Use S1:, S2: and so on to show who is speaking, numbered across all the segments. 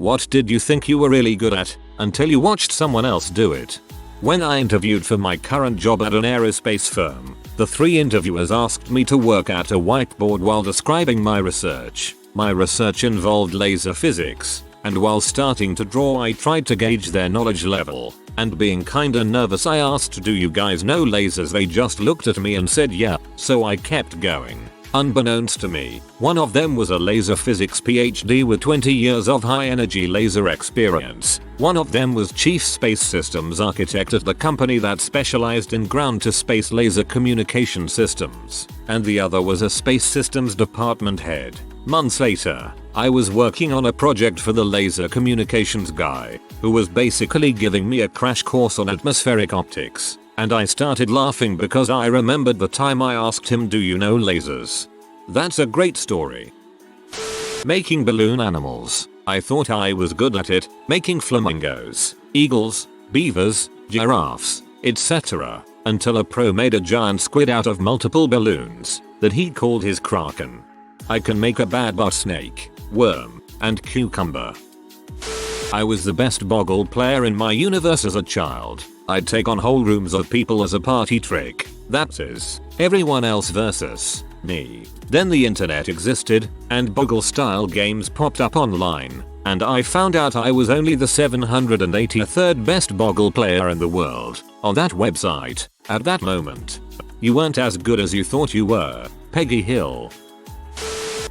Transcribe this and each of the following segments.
S1: What did you think you were really good at until you watched someone else do it? When I interviewed for my current job at an aerospace firm, the 3 interviewers asked me to work at a whiteboard while describing my research. My research involved laser physics, and while starting to draw I tried to gauge their knowledge level, and being kinda nervous I asked, "Do you guys know lasers?" They just looked at me and said yeah, so I kept going. Unbeknownst to me, one of them was a laser physics PhD with 20 years of high energy laser experience. One of them was chief space systems architect at the company that specialized in ground to space laser communication systems, and the other was a space systems department head. Months later, I was working on a project for the laser communications guy, who was basically giving me a crash course on atmospheric optics. And I started laughing because I remembered the time I asked him, "Do you know lasers?" That's a great story. Making balloon animals. I thought I was good at it, making flamingos, eagles, beavers, giraffes, etc. Until a pro made a giant squid out of multiple balloons that he called his kraken. I can make a bad butt snake, worm, and cucumber. I was the best boggle player in my universe as a child. I'd take on whole rooms of people as a party trick. That is, everyone else versus me. Then the internet existed, and boggle style games popped up online, and I found out I was only the 783rd best boggle player in the world. On that website, at that moment. You weren't as good as you thought you were. Peggy Hill.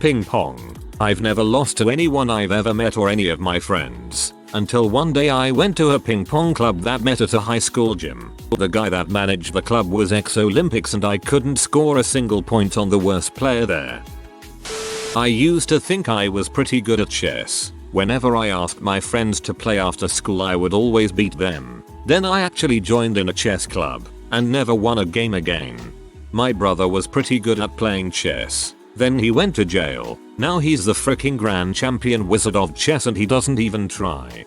S1: Ping pong. I've never lost to anyone I've ever met or any of my friends. Until one day I went to a ping pong club that met at a high school gym. The guy that managed the club was ex-Olympics and I couldn't score a single point on the worst player there. I used to think I was pretty good at chess. Whenever I asked my friends to play after school I would always beat them. Then I actually joined in a chess club and never won a game again. My brother was pretty good at playing chess. Then he went to jail. Now he's the freaking grand champion wizard of chess and he doesn't even try.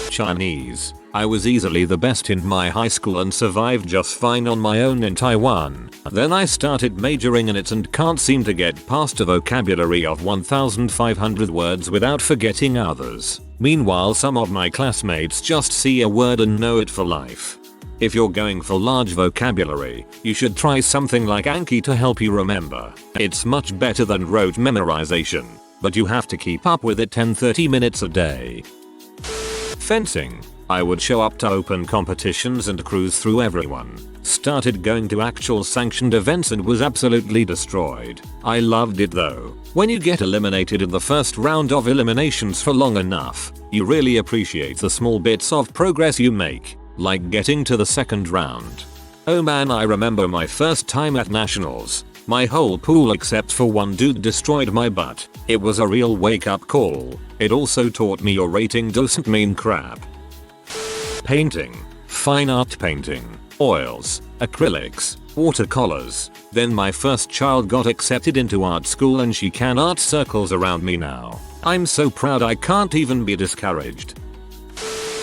S1: Chinese. I was easily the best in my high school and survived just fine on my own in Taiwan. Then I started majoring in it and can't seem to get past a vocabulary of 1,500 words without forgetting others. Meanwhile some of my classmates just see a word and know it for life. If you're going for large vocabulary, you should try something like Anki to help you remember. It's much better than rote memorization, but you have to keep up with it 10-30 minutes a day. Fencing. I would show up to open competitions and cruise through everyone. Started going to actual sanctioned events and was absolutely destroyed. I loved it though. When you get eliminated in the first round of eliminations for long enough, you really appreciate the small bits of progress you make. Like getting to the second round. Oh man, I remember my first time at nationals. My whole pool except for one dude destroyed my butt. It was a real wake up call. It also taught me your rating doesn't mean crap. Painting. Fine art painting. Oils. Acrylics. Watercolors. Then my first child got accepted into art school and she can art circles around me now. I'm so proud I can't even be discouraged.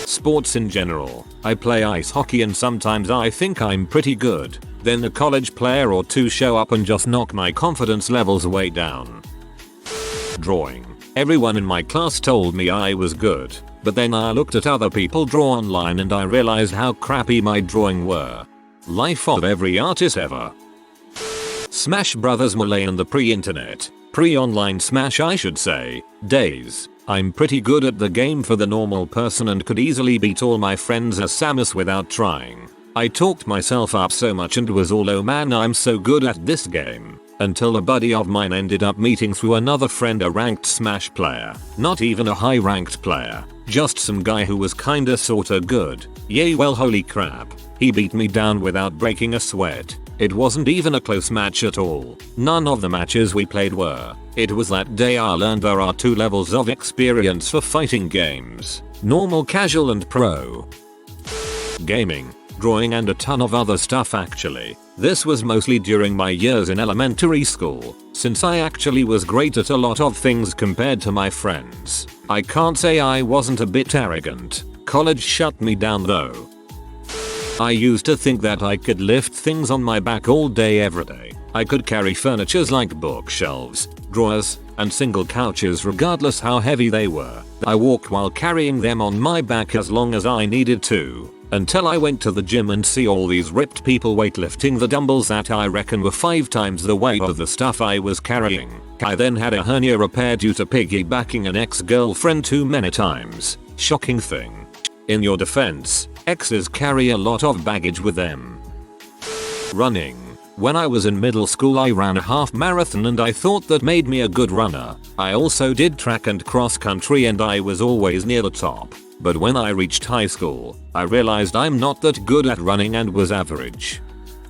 S1: Sports in general. I play ice hockey and sometimes I think I'm pretty good. Then a college player or two show up and just knock my confidence levels way down. Drawing. Everyone in my class told me I was good, but then I looked at other people draw online and I realized how crappy my drawing were. Life of every artist ever. Smash Brothers Melee in the pre-internet. Pre-online Smash I should say. Days. I'm pretty good at the game for the normal person and could easily beat all my friends as Samus without trying. I talked myself up so much and was all, oh man I'm so good at this game. Until a buddy of mine ended up meeting through another friend a ranked Smash player. Not even a high ranked player. Just some guy who was kinda sorta good. Yay, well holy crap. He beat me down without breaking a sweat. It wasn't even a close match at all. None of the matches we played were. It was that day I learned there are 2 levels of experience for fighting games. Normal, casual and pro. Gaming, drawing and a ton of other stuff actually. This was mostly during my years in elementary school, since I actually was great at a lot of things compared to my friends. I can't say I wasn't a bit arrogant. College shut me down though. I used to think that I could lift things on my back all day every day. I could carry furnitures like bookshelves, drawers, and single couches regardless how heavy they were. I walked while carrying them on my back as long as I needed to, until I went to the gym and see all these ripped people weightlifting the dumbbells that I reckon were 5 times the weight of the stuff I was carrying. I then had a hernia repaired due to piggybacking an ex-girlfriend too many times. Shocking thing. In your defense, exes carry a lot of baggage with them. Running. When I was in middle school I ran a half marathon and I thought that made me a good runner. I also did track and cross country and I was always near the top. But when I reached high school, I realized I'm not that good at running and was average.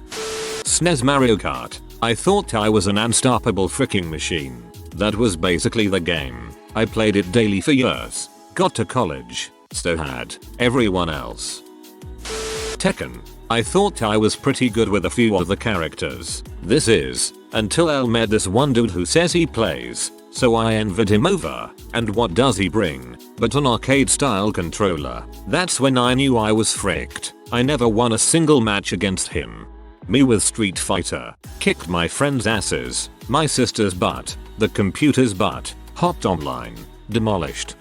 S1: SNES Mario Kart. I thought I was an unstoppable freaking machine. That was basically the game. I played it daily for years. Got to college. So had everyone else. Tekken. I thought I was pretty good with a few of the characters. This is, until I met this one dude who says he plays. So I envied him over, and what does he bring but an arcade style controller? That's when I knew I was fricked. I never won a single match against him. Me with Street Fighter, kicked my friends' asses, my sister's butt, the computer's butt, hopped online, demolished.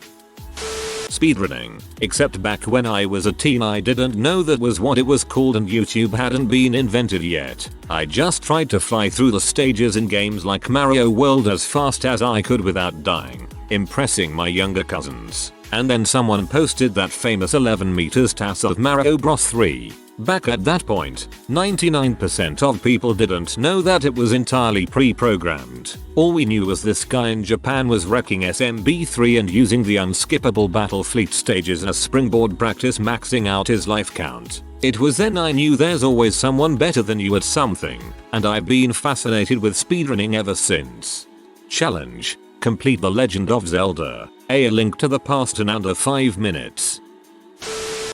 S1: Speedrunning, except back when I was a teen I didn't know that was what it was called and YouTube hadn't been invented yet. I just tried to fly through the stages in games like Mario World as fast as I could without dying, impressing my younger cousins. And then someone posted that famous 11 meters TAS of Mario Bros 3. Back at that point, 99% of people didn't know that it was entirely pre-programmed. All we knew was this guy in Japan was wrecking SMB3 and using the unskippable battle fleet stages as springboard practice maxing out his life count. It was then I knew there's always someone better than you at something, and I've been fascinated with speedrunning ever since. Challenge. Complete The Legend of Zelda, A Link to the Past in under 5 minutes.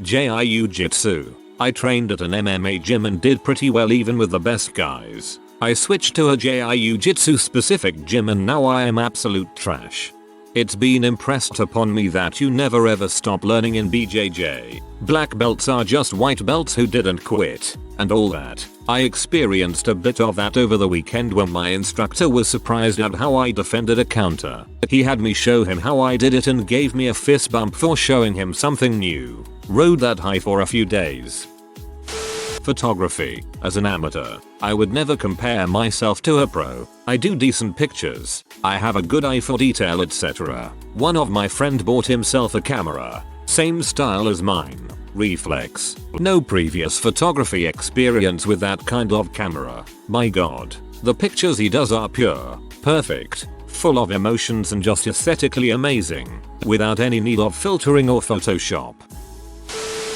S1: Jiu-Jitsu. I trained at an MMA gym and did pretty well even with the best guys. I switched to a Jiu-Jitsu specific gym and now I am absolute trash. It's been impressed upon me that you never ever stop learning in BJJ. Black belts are just white belts who didn't quit, and all that. I experienced a bit of that over the weekend when my instructor was surprised at how I defended a counter. He had me show him how I did it and gave me a fist bump for showing him something new. Rode that high for a few days. Photography. As an amateur, I would never compare myself to a pro. I do decent pictures. I have a good eye for detail, etc. One of my friend bought himself a camera. Same style as mine. Reflex. No previous photography experience with that kind of camera. My god. The pictures he does are pure, perfect, full of emotions and just aesthetically amazing, without any need of filtering or Photoshop.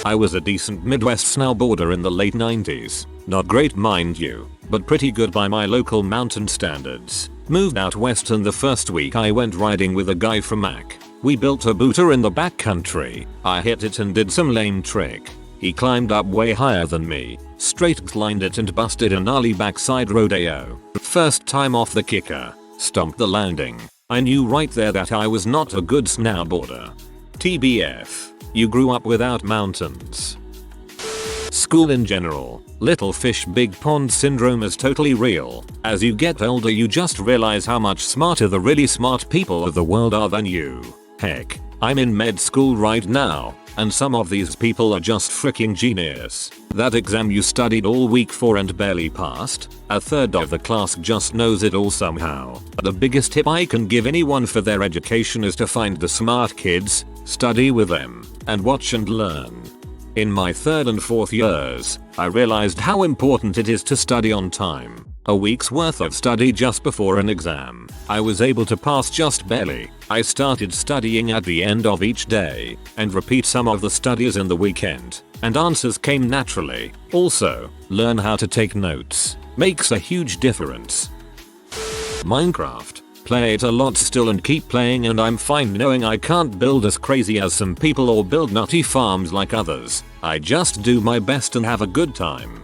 S1: I was a decent Midwest snowboarder in the late 90s. Not great mind you, but pretty good by my local mountain standards. Moved out west and the first week I went riding with a guy from Mac. We built a booter in the backcountry. I hit it and did some lame trick. He climbed up way higher than me, straight climbed it and busted a gnarly backside rodeo. First time off the kicker. Stomped the landing. I knew right there that I was not a good snowboarder. TBF. You grew up without mountains. School in general. Little fish big pond syndrome is totally real. As you get older you just realize how much smarter the really smart people of the world are than you. Heck, I'm in med school right now, and some of these people are just freaking genius. That exam you studied all week for and barely passed, a third of the class just knows it all somehow. The biggest tip I can give anyone for their education is to find the smart kids, study with them, and watch and learn. In my 3rd and 4th years, I realized how important it is to study on time. A week's worth of study just before an exam. I was able to pass just barely. I started studying at the end of each day, and repeat some of the studies in the weekend, and answers came naturally. Also, learn how to take notes. Makes a huge difference. Minecraft. Play it a lot still and keep playing, and I'm fine knowing I can't build as crazy as some people or build nutty farms like others. I just do my best and have a good time.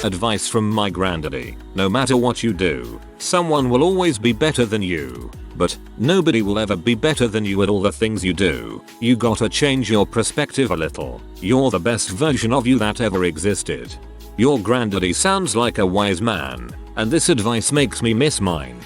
S1: Advice from my granddaddy. No matter what you do, someone will always be better than you. But nobody will ever be better than you at all the things you do. You gotta change your perspective a little. You're the best version of you that ever existed. Your granddaddy sounds like a wise man, and this advice makes me miss mine.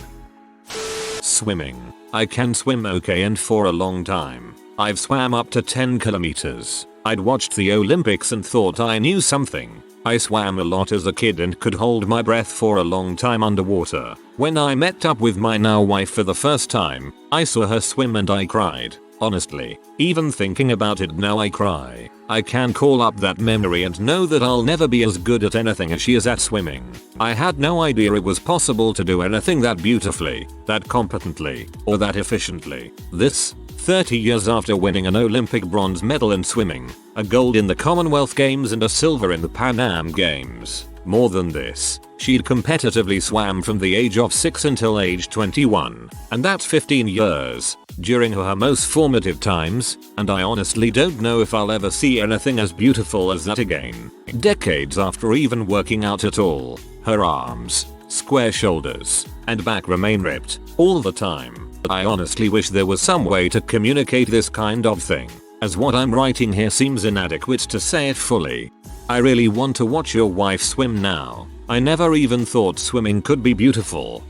S1: Swimming. I can swim okay, and for a long time. I've swam up to 10 kilometers. I'd watched the Olympics and thought I knew something. I swam a lot as a kid and could hold my breath for a long time underwater. When I met up with my now wife for the first time, I saw her swim and I cried. Honestly, even thinking about it now I cry. I can call up that memory and know that I'll never be as good at anything as she is at swimming. I had no idea it was possible to do anything that beautifully, that competently, or that efficiently. This, 30 years after winning an Olympic bronze medal in swimming, a gold in the Commonwealth Games and a silver in the Pan Am Games. More than this, she'd competitively swam from the age of 6 until age 21, and that's 15 years, during her most formative times, and I honestly don't know if I'll ever see anything as beautiful as that again. Decades after even working out at all, her arms, square shoulders, and back remain ripped, all the time. I honestly wish there was some way to communicate this kind of thing, as what I'm writing here seems inadequate to say it fully. I really want to watch your wife swim now. I never even thought swimming could be beautiful.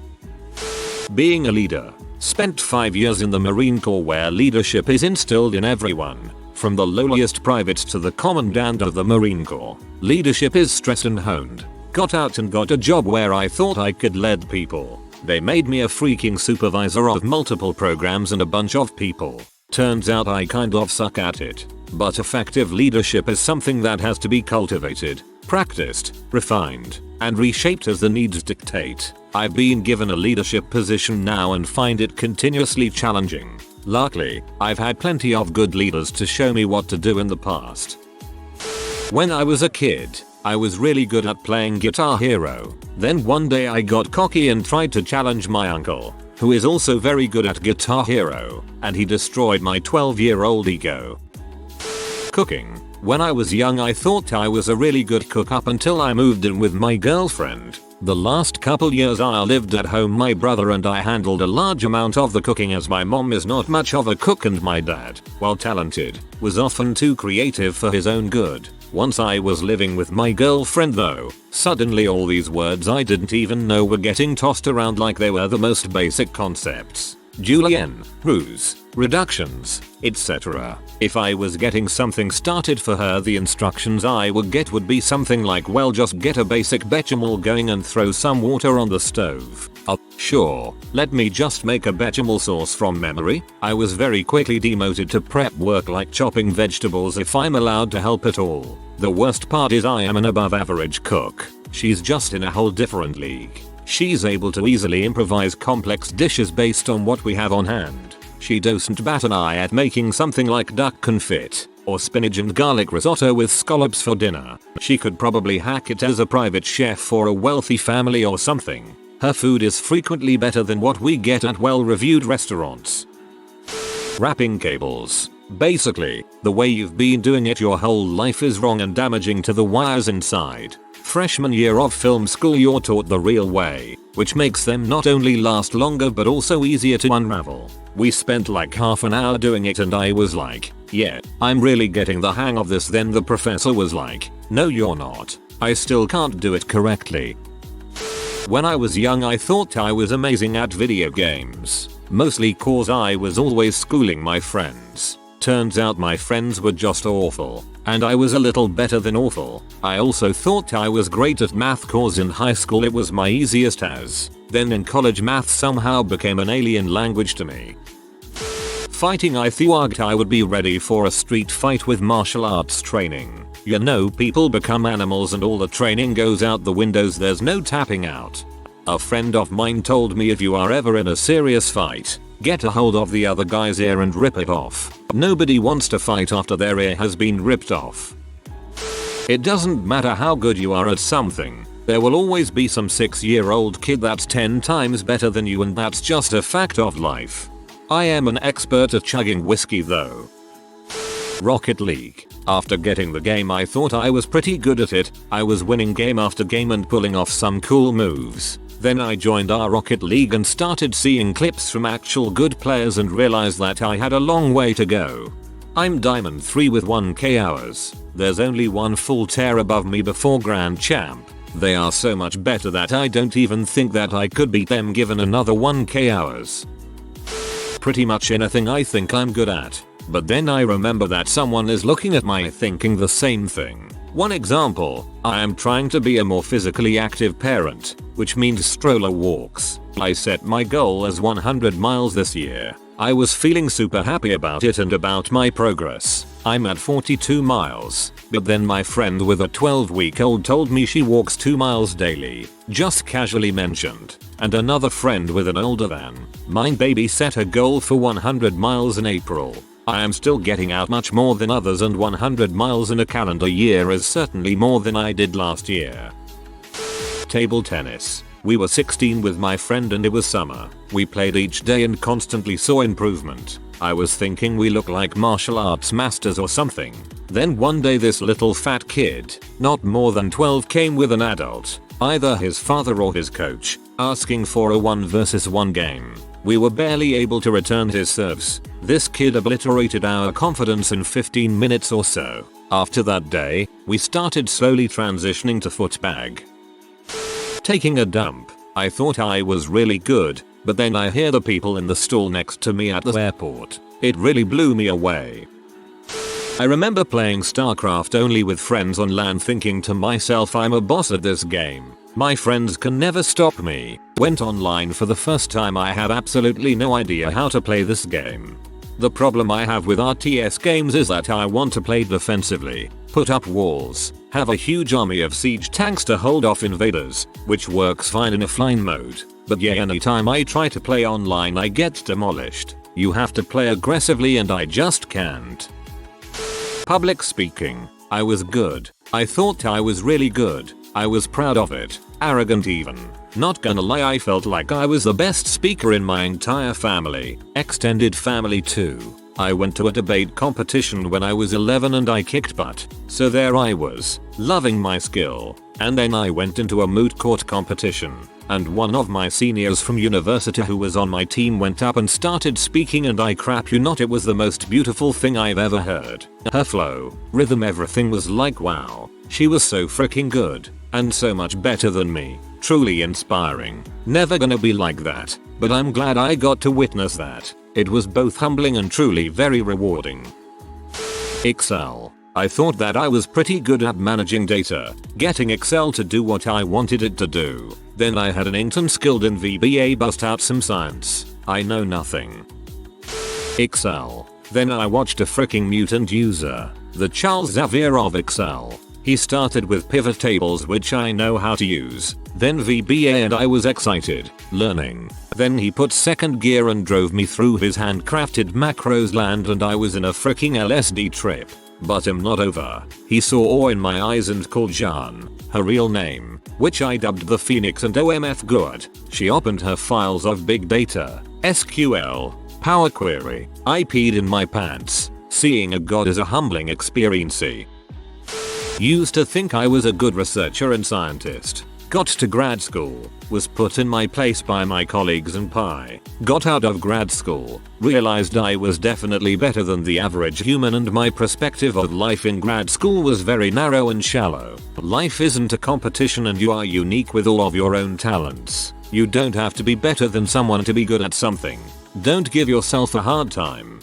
S1: Being a leader. Spent 5 years in the Marine Corps where leadership is instilled in everyone, from the lowliest privates to the commandant of the Marine Corps. Leadership is stressed and honed. Got out and got a job where I thought I could lead people. They made me a freaking supervisor of multiple programs and a bunch of people. Turns out I kind of suck at it. But effective leadership is something that has to be cultivated, practiced, refined, and reshaped as the needs dictate. I've been given a leadership position now and find it continuously challenging. Luckily, I've had plenty of good leaders to show me what to do in the past. When I was a kid, I was really good at playing Guitar Hero. Then one day I got cocky and tried to challenge my uncle, who is also very good at Guitar Hero, and he destroyed my 12-year-old ego. Cooking. When I was young I thought I was a really good cook up until I moved in with my girlfriend. The last couple years I lived at home, my brother and I handled a large amount of the cooking as my mom is not much of a cook and my dad, while talented, was often too creative for his own good. Once I was living with my girlfriend though, suddenly all these words I didn't even know were getting tossed around like they were the most basic concepts. Julienne, ruse, reductions, etc. If I was getting something started for her, the instructions I would get would be something like, well, just get a basic bechamel going and throw some water on the stove. Sure, let me just make a bechamel sauce from memory. I was very quickly demoted to prep work like chopping vegetables if I'm allowed to help at all. The worst part is I am an above average cook. She's just in a whole different league. She's able to easily improvise complex dishes based on what we have on hand. She doesn't bat an eye at making something like duck confit, or spinach and garlic risotto with scallops for dinner. She could probably hack it as a private chef for a wealthy family or something. Her food is frequently better than what we get at well-reviewed restaurants. Wrapping cables. Basically, the way you've been doing it your whole life is wrong and damaging to the wires inside. Freshman year of film school you're taught the real way, which makes them not only last longer but also easier to unravel. We spent like half an hour doing it and I was like, yeah, I'm really getting the hang of this. Then the professor was like, no you're not. I still can't do it correctly. When I was young I thought I was amazing at video games, mostly cause I was always schooling my friends. Turns out my friends were just awful, and I was a little better than awful. I also thought I was great at math cause in high school it was my easiest as. Then in college math somehow became an alien language to me. Fighting. I thought I would be ready for a street fight with martial arts training. You know, people become animals and all the training goes out the windows, there's no tapping out. A friend of mine told me if you are ever in a serious fight, get a hold of the other guy's ear and rip it off. Nobody wants to fight after their ear has been ripped off. It doesn't matter how good you are at something, there will always be some 6-year-old kid that's 10 times better than you, and that's just a fact of life. I am an expert at chugging whiskey though. Rocket League. After getting the game I thought I was pretty good at it. I was winning game after game and pulling off some cool moves. Then I joined our Rocket League and started seeing clips from actual good players and realized that I had a long way to go. I'm Diamond 3 with 1k hours. There's only one full tier above me before Grand Champ. They are so much better that I don't even think that I could beat them given another 1k hours. pretty much anything I think I'm good at. But then I remember that someone is looking at my thinking the same thing. One example, I am trying to be a more physically active parent, which means stroller walks. I set my goal as 100 miles this year. I was feeling super happy about it and about my progress. I'm at 42 miles, but then my friend with a 12-week-old told me she walks 2 miles daily, just casually mentioned, and another friend with an older than mine baby set a goal for 100 miles in April. I am still getting out much more than others, and 100 miles in a calendar year is certainly more than I did last year. Table tennis. We were 16 with my friend and it was summer. We played each day and constantly saw improvement. I was thinking we look like martial arts masters or something. Then one day this little fat kid, not more than 12, came with an adult, either his father or his coach, asking for a 1v1 game. We were barely able to return his serves. This kid obliterated our confidence in 15 minutes or so. After that day, we started slowly transitioning to footbag. Taking a dump. I thought I was really good, but then I hear the people in the stall next to me at the airport. It really blew me away. I remember playing StarCraft only with friends on LAN, thinking to myself, I'm a boss at this game. My friends can never stop me. Went online for the first time. I have absolutely no idea how to play this game. The problem I have with RTS games is that I want to play defensively, put up walls, have a huge army of siege tanks to hold off invaders, which works fine in offline mode. But yeah, anytime I try to play online I get demolished. You have to play aggressively and I just can't. Public speaking. I was good. I thought I was really good. I was proud of it. Arrogant even. Not gonna lie, I felt like I was the best speaker in my entire family. Extended family too. I went to a debate competition when I was 11 and I kicked butt. So there I was, loving my skill. And then I went into a moot court competition. And one of my seniors from university who was on my team went up and started speaking, and I crap you not, it was the most beautiful thing I've ever heard. Her flow, rhythm, everything was like wow. She was so freaking good. And so much better than me. Truly inspiring. Never gonna be like that. But I'm glad I got to witness that. It was both humbling and truly very rewarding. Excel. I thought that I was pretty good at managing data, getting Excel to do what I wanted it to do. Then I had an intern skilled in VBA bust out some science. I know nothing. Excel. Then I watched a freaking mutant user, the Charles Xavier of Excel. He started with pivot tables, which I know how to use, then VBA, and I was excited, learning. Then he put second gear and drove me through his handcrafted macros land, and I was in a freaking LSD trip. But I'm not over. He saw awe in my eyes and called Jeanne, her real name, which I dubbed the Phoenix, and OMF good. She opened her files of big data, SQL, Power Query. I peed in my pants. Seeing a god is a humbling experience. Used to think I was a good researcher and scientist. Got to grad school, was put in my place by my colleagues and got out of grad school, realized I was definitely better than the average human, and my perspective of life in grad school was very narrow and shallow. Life isn't a competition and you are unique with all of your own talents. You don't have to be better than someone to be good at something. Don't give yourself a hard time.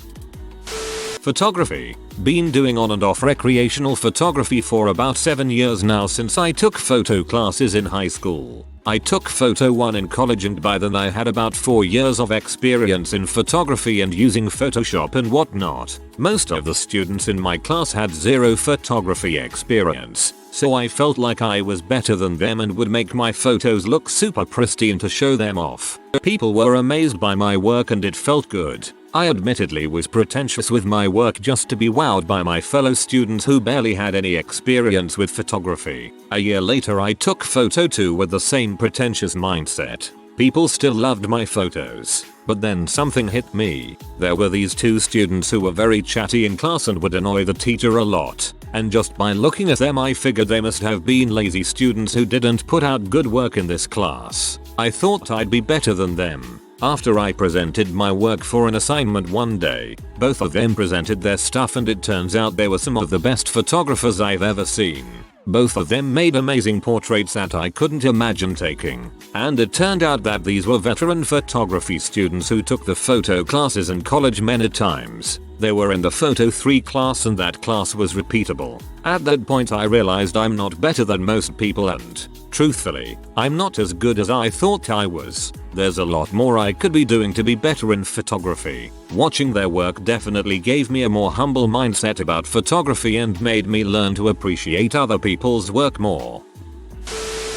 S1: Photography. Been doing on and off recreational photography for about 7 years now, since I took photo classes in high school. I took photo 1 in college, and by then I had about 4 years of experience in photography and using Photoshop and whatnot. Most of the students in my class had zero photography experience, so I felt like I was better than them and would make my photos look super pristine to show them off. People were amazed by my work and it felt good. I admittedly was pretentious with my work just to be wowed by my fellow students who barely had any experience with photography. A year later I took photo 2 with the same pretentious mindset. People still loved my photos. But then something hit me. There were these 2 students who were very chatty in class and would annoy the teacher a lot. And just by looking at them I figured they must have been lazy students who didn't put out good work in this class. I thought I'd be better than them. After I presented my work for an assignment one day, both of them presented their stuff and it turns out they were some of the best photographers I've ever seen. Both of them made amazing portraits that I couldn't imagine taking, and it turned out that these were veteran photography students who took the photo classes in college many times. They were in the photo 3 class and that class was repeatable. At that point I realized I'm not better than most people and, truthfully, I'm not as good as I thought I was. There's a lot more I could be doing to be better in photography. Watching their work definitely gave me a more humble mindset about photography and made me learn to appreciate other people's work more.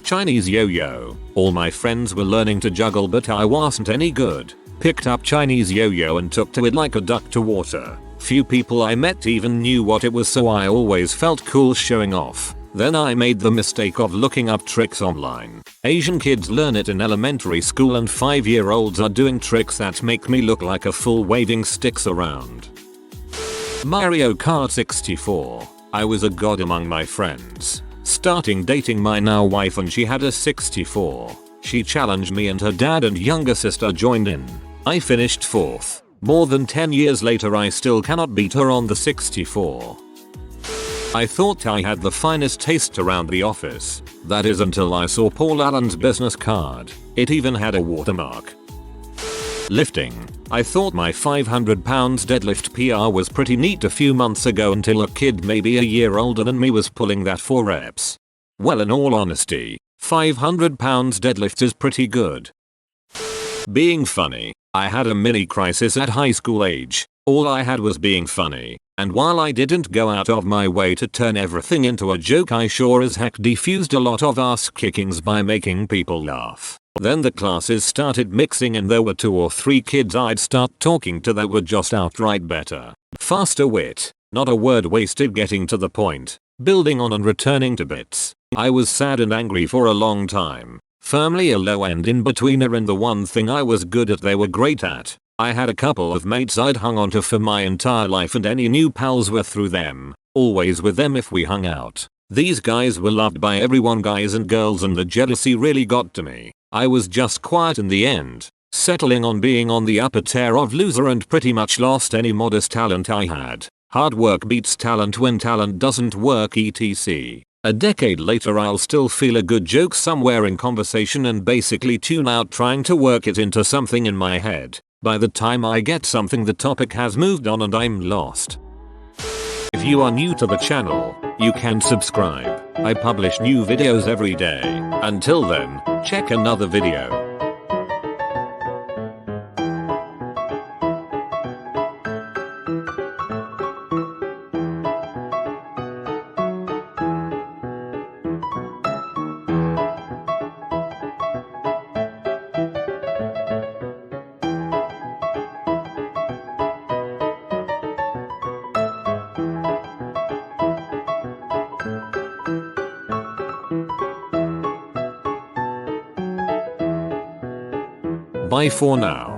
S1: Chinese yo-yo. All my friends were learning to juggle but I wasn't any good. Picked up Chinese yo-yo and took to it like a duck to water. Few people I met even knew what it was, so I always felt cool showing off. Then I made the mistake of looking up tricks online. Asian kids learn it in elementary school and 5-year-olds are doing tricks that make me look like a fool waving sticks around. Mario Kart 64. I was a god among my friends. Starting dating my now wife and she had a 64. She challenged me and her dad and younger sister joined in. I finished 4th. More than 10 years later I still cannot beat her on the 64. I thought I had the finest taste around the office. That is until I saw Paul Allen's business card. It even had a watermark. Lifting. I thought my 500 pounds deadlift PR was pretty neat a few months ago until a kid maybe a year older than me was pulling that 4 reps. Well, in all honesty, 500 pounds deadlift is pretty good. Being funny. I had a mini crisis at high school age. All I had was being funny, and while I didn't go out of my way to turn everything into a joke, I sure as heck defused a lot of ass kickings by making people laugh. Then the classes started mixing and there were 2 or 3 kids I'd start talking to that were just outright better. Faster wit, not a word wasted getting to the point, building on and returning to bits. I was sad and angry for a long time. Firmly a low end in-betweener, and the one thing I was good at they were great at. I had a couple of mates I'd hung onto for my entire life and any new pals were through them. Always with them if we hung out. These guys were loved by everyone, guys and girls, and the jealousy really got to me. I was just quiet in the end, settling on being on the upper tier of loser and pretty much lost any modest talent I had. Hard work beats talent when talent doesn't work, etc. A decade later I'll still feel a good joke somewhere in conversation and basically tune out trying to work it into something in my head. By the time I get something, the topic has moved on and I'm lost. If you are new to the channel, you can subscribe. I publish new videos every day. Until then, check another video. Bye for now.